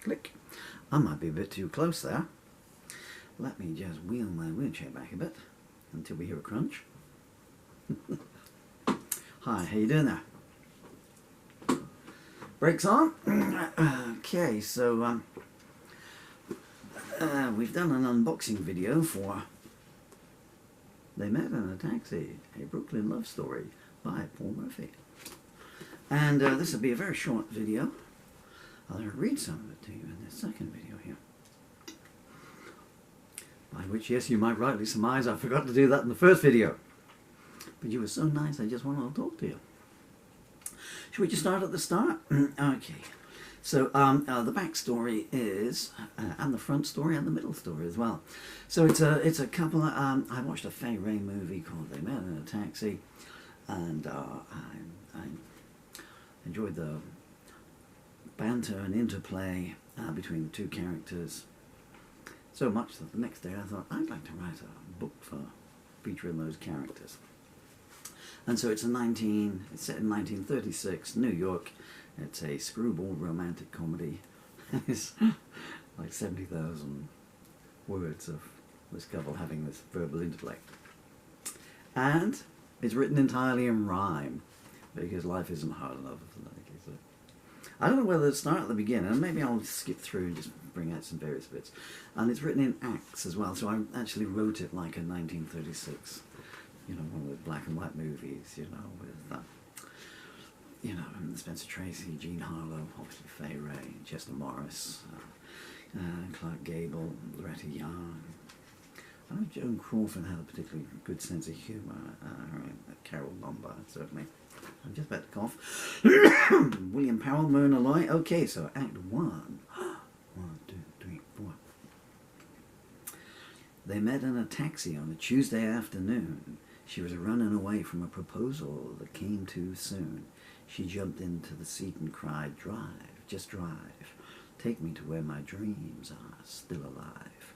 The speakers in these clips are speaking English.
Click. I might be a bit too close there. Let me just wheel my wheelchair back a bit until we hear a crunch. Hi, how you doing there? Brakes on. Okay, so we've done an unboxing video for They Met in a Taxi, a Brooklyn Love Story by Paul Murphy. And this will be a very short video. I'll read some of it to you in this second video here. By which, yes, you might rightly surmise I forgot to do that in the first video. But you were so nice, I just wanted to talk to you. Should we just start at the start? Okay. So the backstory is, and the front story and the middle story as well. So it's a couple. I watched a Fay Wray movie called They Met in a Taxi, and I enjoyed the banter and interplay between the two characters so much that the next day I thought I'd like to write a book featuring those characters. And so it's set in 1936, New York. It's a screwball romantic comedy. It's like 70,000 words of this couple having this verbal intellect. And it's written entirely in rhyme, because life isn't hard enough. So I don't know whether to start at the beginning, and maybe I'll skip through and just bring out some various bits. And it's written in acts as well, so I actually wrote it like a 1936, one of those black and white movies, with Spencer Tracy, Jean Harlow, obviously Fay Wray, Chester Morris, Clark Gable, Loretta Young. I know Joan Crawford had a particularly good sense of humour. Carol Lombard, certainly. I'm just about to cough. William Powell, Myrna Loy. Okay, so Act 1. 1, 2, 3, 4. They met in a taxi on a Tuesday afternoon. She was running away from a proposal that came too soon. She jumped into the seat and cried, "Drive, just drive. Take me to where my dreams are still alive."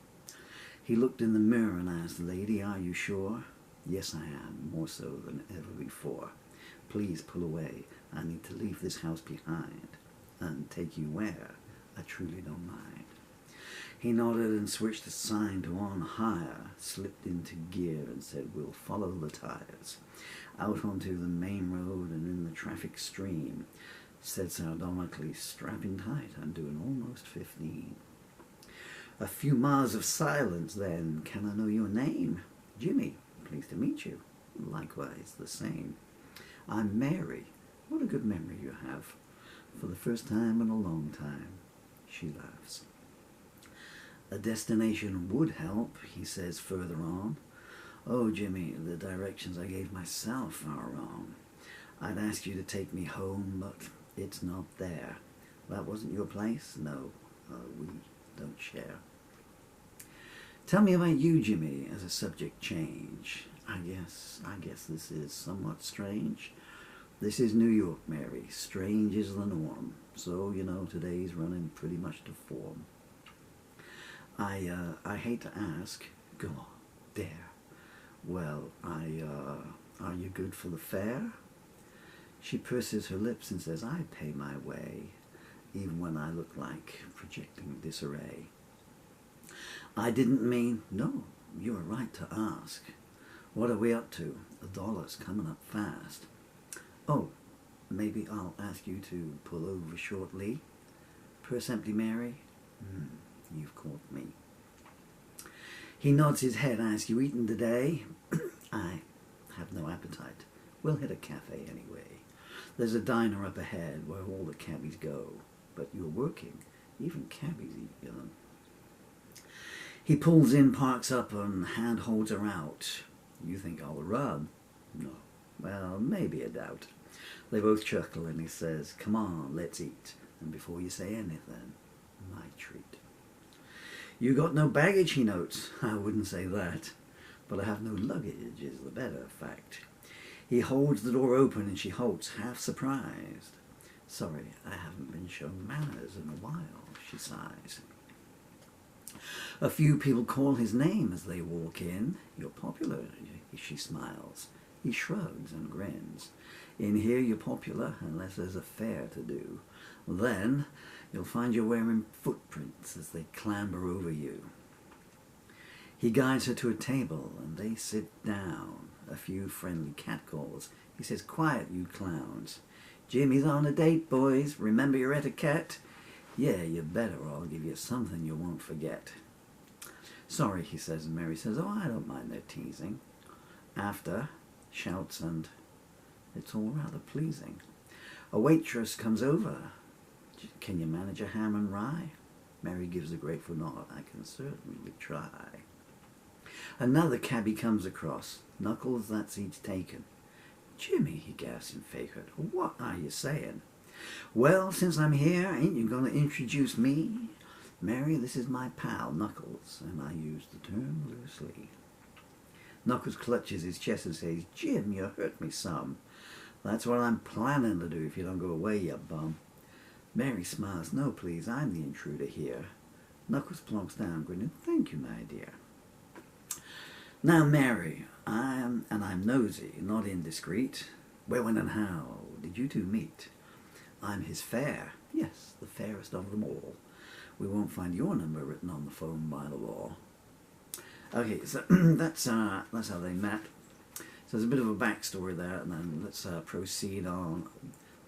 He looked in the mirror and asked, "Lady, are you sure?" "Yes, I am, more so than ever before. Please pull away. I need to leave this house behind and take you where I truly don't mind." He nodded and switched the sign to on higher, slipped into gear and said, "We'll follow the tires." Out onto the main road and in the traffic stream, said sardonically, "Strapping tight, I'm doing almost 15. A few miles of silence then. "Can I know your name?" "Jimmy, pleased to meet you." "Likewise, the same." "I'm Mary." "What a good memory you have. For the first time in a long time." She laughs. "A destination would help," he says further on. "Oh, Jimmy, the directions I gave myself are wrong. I'd ask you to take me home, but it's not there." "That wasn't your place?" "No, we don't share." "Tell me about you, Jimmy," as a subject change. I guess this is somewhat strange. This is New York, Mary. Strange is the norm. So, today's running pretty much to form. I hate to ask. Go on, dare. "Well, are you good for the fare?" She purses her lips and says, "I pay my way, even when I look like projecting disarray." "I didn't mean..." "No, you are right to ask. What are we up to? The dollar's coming up fast." "Oh, maybe I'll ask you to pull over shortly." "Purse empty, Mary?" You've caught me." He nods his head and asks, "You eaten today?" "I have no appetite. We'll hit a cafe anyway. There's a diner up ahead where all the cabbies go. But you're working. Even cabbies eat, He pulls in, parks up, and hand holds her out. "You think I'll rub?" "No." "Well, maybe a doubt." They both chuckle and he says, "Come on, let's eat. And before you say anything, my treat." "You got no baggage," he notes. "I wouldn't say that. But I have no luggage is the better fact." He holds the door open and she halts, half surprised. "Sorry, I haven't been shown manners in a while," she sighs. A few people call his name as they walk in. "You're popular," she smiles. He shrugs and grins. "In here you're popular, unless there's a fare to do. Then You'll find you're wearing footprints as they clamber over you. He guides her to a table and they sit down. A few friendly catcalls. He says, "Quiet, you clowns. Jimmy's on a date, boys. Remember your etiquette? Yeah, you better, or I'll give you something you won't forget." "Sorry," he says, and Mary says, "Oh, I don't mind their teasing." After, shouts, and it's all rather pleasing. A waitress comes over. "Can you manage a ham and rye?" Mary gives a grateful nod. "I can certainly try." Another cabbie comes across. "Knuckles, that seat's taken." "Jimmy," he gasps in fake-hurt, "what are you saying?" "Well, since I'm here, ain't you going to introduce me? Mary, this is my pal, Knuckles, and I use the term loosely." Knuckles clutches his chest and says, "Jim, you hurt me some. That's what I'm planning to do if you don't go away, you bum." Mary smiles. "No, please, I'm the intruder here." Knuckles plonks down, grinning. "Thank you, my dear." "Now, Mary, I'm nosy, not indiscreet. Where, when, and how did you two meet?" "I'm his fair." "Yes, the fairest of them all. We won't find your number written on the phone by the law." Okay, so that's how they met. So there's a bit of a backstory there, and then let's proceed on.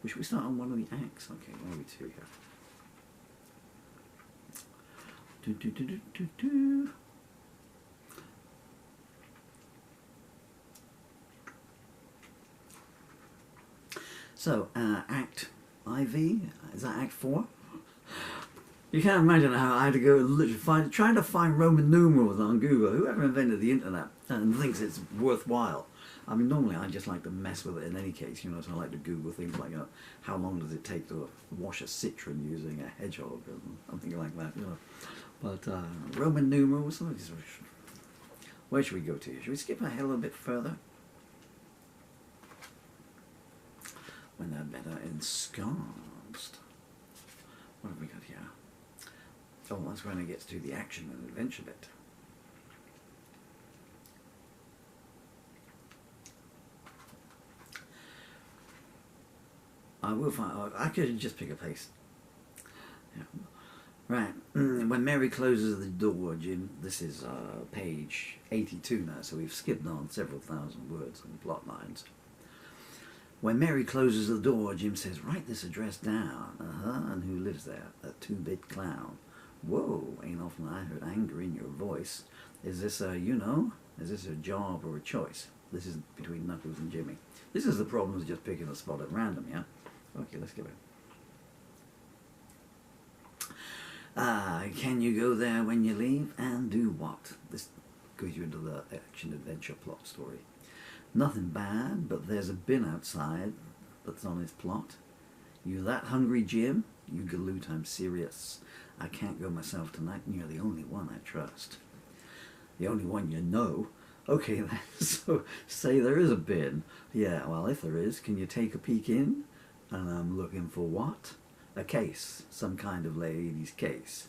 Should we start on one of the acts? Okay, what are we to here? So, Act IV, is that Act 4? You can't imagine how I had to go literally trying to find Roman numerals on Google. Whoever invented the internet and thinks it's worthwhile. I mean, normally I just like to mess with it in any case, you know, so I like to Google things like, how long does it take to wash a citron using a hedgehog or something like that, you know. But Roman numerals, where should we go to? Should we skip ahead a little bit further? When they're better ensconced. What have we got here? Oh, that's when it gets to the action and adventure bit. I will find. I could just pick a place. Yeah. Right. When Mary closes the door, Jim. This is page 82 now, so we've skipped on several thousand words and plot lines. When Mary closes the door, Jim says, "Write this address down." And who lives there? A two-bit clown. Whoa, ain't often I heard anger in your voice. Is this is this a job or a choice? This is between Knuckles and Jimmy. This is the problem with just picking a spot at random, yeah? Okay, let's give it. Can you go there when you leave? And do what? This goes you into the action-adventure plot story. Nothing bad, but there's a bin outside that's on his plot. "You that hungry, Jim?" "You galoot, I'm serious. I can't go myself tonight, and you're the only one I trust." "The only one you know?" "Okay then, so say there is a bin." "Yeah, well, if there is, can you take a peek in?" "And I'm looking for what?" "A case, some kind of lady's case."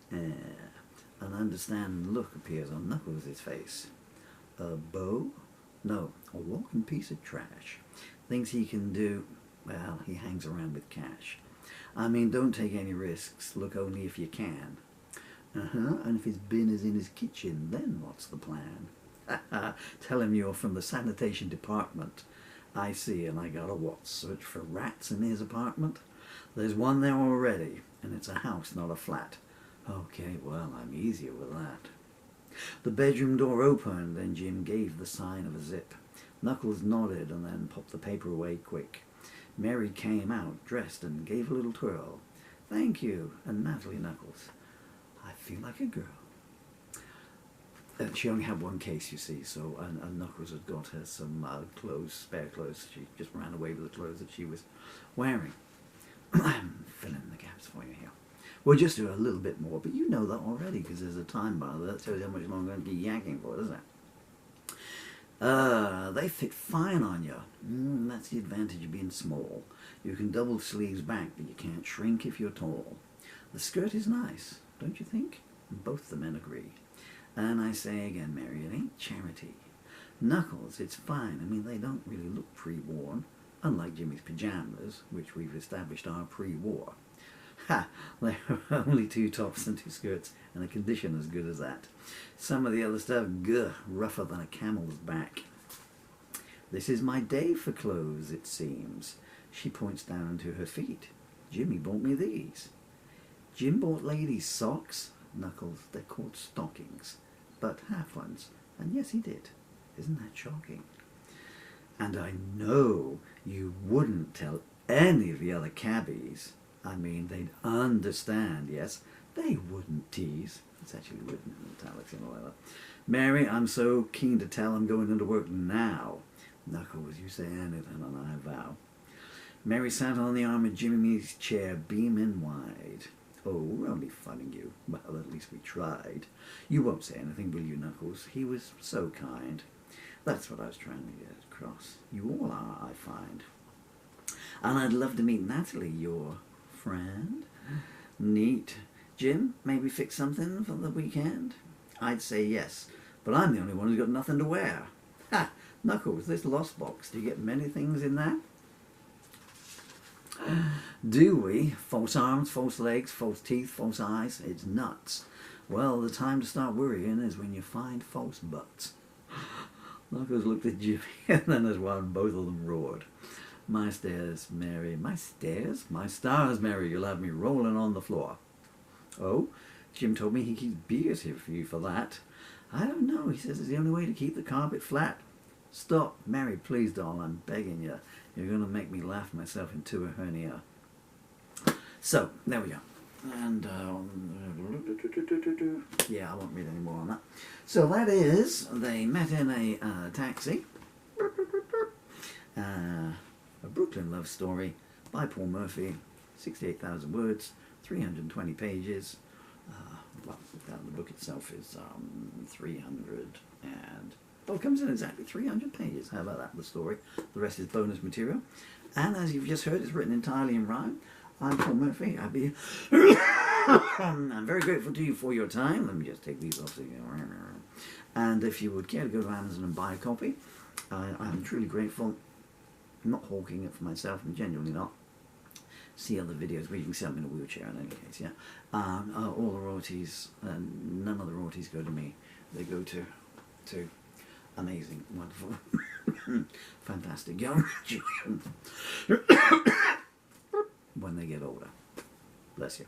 An understanding look appears on Knuckles' face. "A bow?" "No, a walking piece of trash. Things he can do, well, he hangs around with cash. I mean, don't take any risks, look only if you can." "And if his bin is in his kitchen, then what's the plan?" "Tell him you're from the sanitation department." "I see, and I gotta what, search for rats in his apartment?" "There's one there already, and it's a house, not a flat." "Okay, well, I'm easier with that." The bedroom door opened, and Jim gave the sign of a zip. Knuckles nodded and then popped the paper away quick. Mary came out, dressed, and gave a little twirl. "Thank you, and Natalie Knuckles. I feel like a girl." She only had one case, you see, so and Knuckles had got her some clothes, spare clothes. She just ran away with the clothes that she was wearing. I'm filling the gaps for you here. We'll just do a little bit more, but you know that already because there's a time bar that tells you how much longer I'm going to keep yakking for, doesn't it? They fit fine on you. That's the advantage of being small. You can double sleeves back, but you can't shrink if you're tall. The skirt is nice, don't you think? Both the men agree. And I say again, Mary, it ain't charity. Knuckles, it's fine. I mean, they don't really look pre-worn, unlike Jimmy's pajamas, which we've established are pre-war. Ha! There are only 2 tops and 2 skirts, and a condition as good as that. Some of the other stuff, rougher than a camel's back. This is my day for clothes, it seems. She points down to her feet. Jimmy bought me these. Jim bought ladies socks. Knuckles, they're called stockings, but half ones. And yes, he did. Isn't that shocking? And I know you wouldn't tell any of the other cabbies. I mean, they'd understand, yes? They wouldn't tease. It's actually written in italics and all that. Mary, I'm so keen to tell I'm going into work now. Knuckles, you say anything and I vow. Mary sat on the arm of Jimmy's chair, beaming wide. Oh, we're only funning you. Well, at least we tried. You won't say anything, will you, Knuckles? He was so kind. That's what I was trying to get across. You all are, I find. And I'd love to meet Natalie, your friend. Neat. Jim, maybe fix something for the weekend? I'd say yes, but I'm the only one who's got nothing to wear. Ha! Knuckles, this lost box, do you get many things in there? Do we? False arms, false legs, false teeth, false eyes. It's nuts. Well, the time to start worrying is when you find false butts. Knuckles looked at Jimmy and then as one, both of them roared. My stairs, Mary. My stairs? My stars, Mary. You'll have me rolling on the floor. Oh, Jim told me he keeps beers here for you for that. I don't know. He says it's the only way to keep the carpet flat. Stop, Mary, please, doll. I'm begging you. You're going to make me laugh myself into a hernia. So, there we go. And, yeah, I won't read any more on that. So that is, they met in a taxi. A Brooklyn love story by Paul Murphy. 68,000 words, 320 pages. Well, the book itself is 300 and... Well, it comes in exactly 300 pages. How about that, the story? The rest is bonus material. And as you've just heard, it's written entirely in rhyme. I'm Paul Murphy. I'm very grateful to you for your time. Let me just take these off. And if you would care to go to Amazon and buy a copy, I'm truly grateful. I'm not hawking it for myself. I'm genuinely not. See other videos where you can see I'm in a wheelchair in any case, yeah. All the royalties, none of the royalties go to me. They go to amazing, wonderful, fantastic young children when they get older. Bless you.